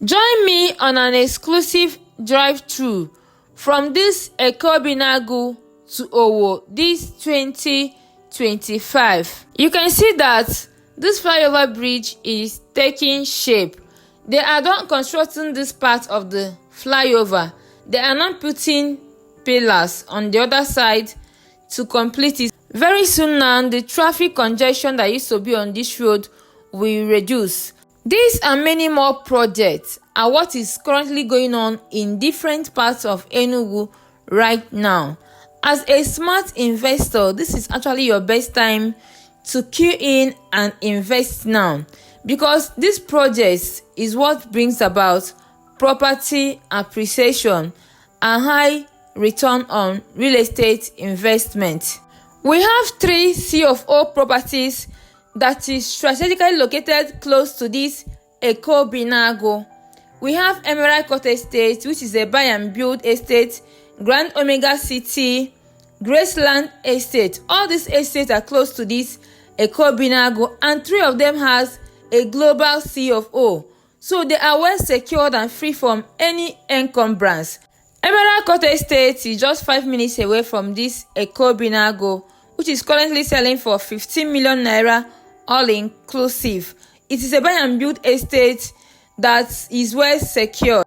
Join me on an exclusive drive-through from this Eke Obinagu to Owo this 2025. You can see that this flyover bridge is taking shape. They are done constructing this part of the flyover. They are not putting pillars on the other side to complete it. Very soon now, the traffic congestion that used to be on this road will reduce. These and many more projects are what is currently going on in different parts of Enugu right now. As a smart investor, this is actually your best time to key in and invest now, because this project is what brings about property appreciation and high return on real estate investment. We have 3 C of O properties that is strategically located close to this Eke Obinagu. We have Emerald Court Estate, which is a buy and build estate, Grand Omega City, Graceland Estate. All these estates are close to this Eke Obinagu, and 3 of them has a global C of O. So they are well secured and free from any encumbrance. Emerald Court Estate is just 5 minutes away from this Eke Obinagu, which is currently selling for 15 million naira all inclusive. It is a buy and build estate that is well secured.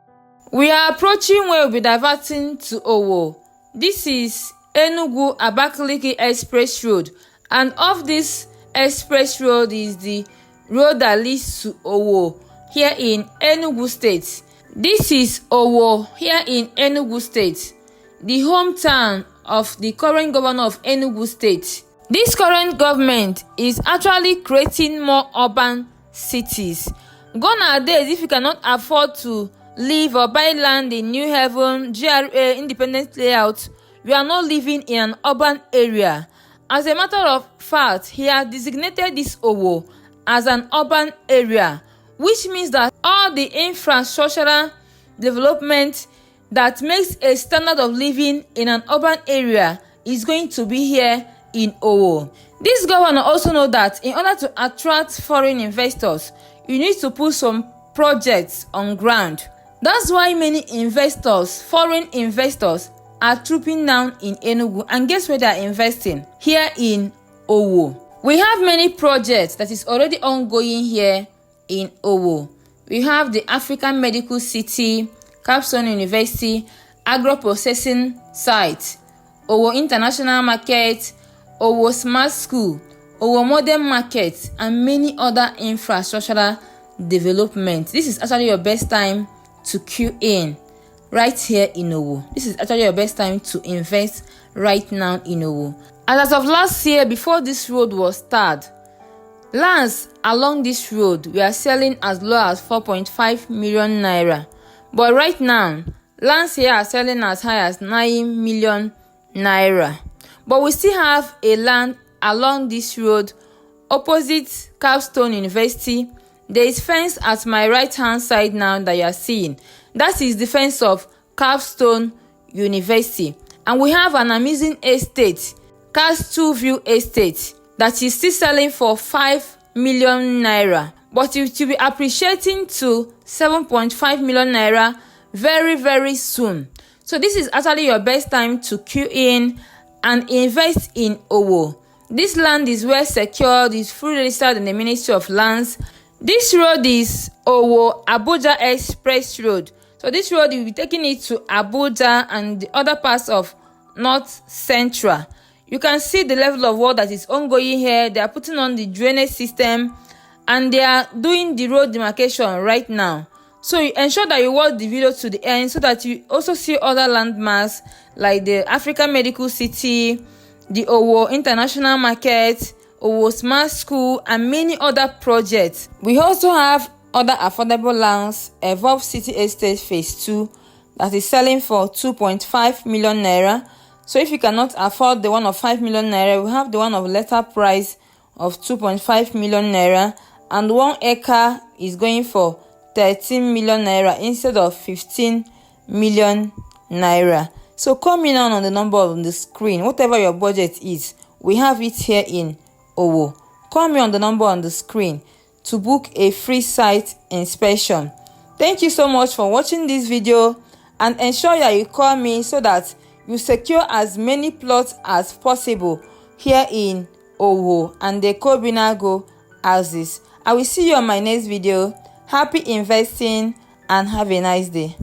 We are approaching where we'll be diverting to Owo. This is Enugu Abakaliki Express Road, and off this express road is the road that leads to Owo here in Enugu State. This is Owo here in Enugu State, the hometown of the current governor of Enugu State. This current government is actually creating more urban cities. Gone are days if you cannot afford to live or buy land in New Haven, GRA, Independent Layout, you are not living in an urban area. As a matter of fact, he has designated this Owo as an urban area, which means that all the infrastructural development that makes a standard of living in an urban area is going to be here in Owo. This governor also knows that in order to attract foreign investors, you need to put some projects on ground. That's why many investors, foreign investors, are trooping down in Enugu, and guess where they are investing? Here in Owo. We have many projects that is already ongoing here in Owo. We have the African Medical City, Capstone University, agro-processing site, Owo International Market, Owo Smart School, Owo Modern Market, and many other infrastructural development. This is actually your best time to queue in right here in Owo. This is actually your best time to invest right now in Owo. And as of last year, before this road was started, lands along this road we are selling as low as 4.5 million naira. But right now, lands here are selling as high as 9 million naira. But we still have a land along this road opposite Capstone University. There is fence at my right hand side now that you are seeing. That is the fence of Capstone University. And we have an amazing estate, Castle View Estate, that is still selling for 5 million naira. But it will be appreciating to 7.5 million naira very, very soon. So this is actually your best time to queue in and invest in Owo. This land is well secured, is fully registered in the Ministry of Lands. This road is Owo Abuja Express Road. So this road will be taking it to Abuja and the other parts of North Central. You can see the level of work that is ongoing here. They are putting on the drainage system and they are doing the road demarcation right now. So you ensure that you watch the video to the end so that you also see other landmarks like the African Medical City, the Owo International Market, Owo Smart School, and many other projects. We also have other affordable lands, Evolve City Estate Phase 2, that is selling for 2.5 million naira. So if you cannot afford the one of 5 million naira, we have the one of lesser price of 2.5 million naira, and 1 acre is going for 13 million naira instead of 15 million naira. So come in on the number on the screen. Whatever your budget is, we have it here in Owo. Call me on the number on the screen to book a free site inspection. Thank you so much for watching this video, and ensure that you call me so that you secure as many plots as possible here in Owo and the Eke-Obinagu houses. I will see you on my next video. Happy investing and have a nice day.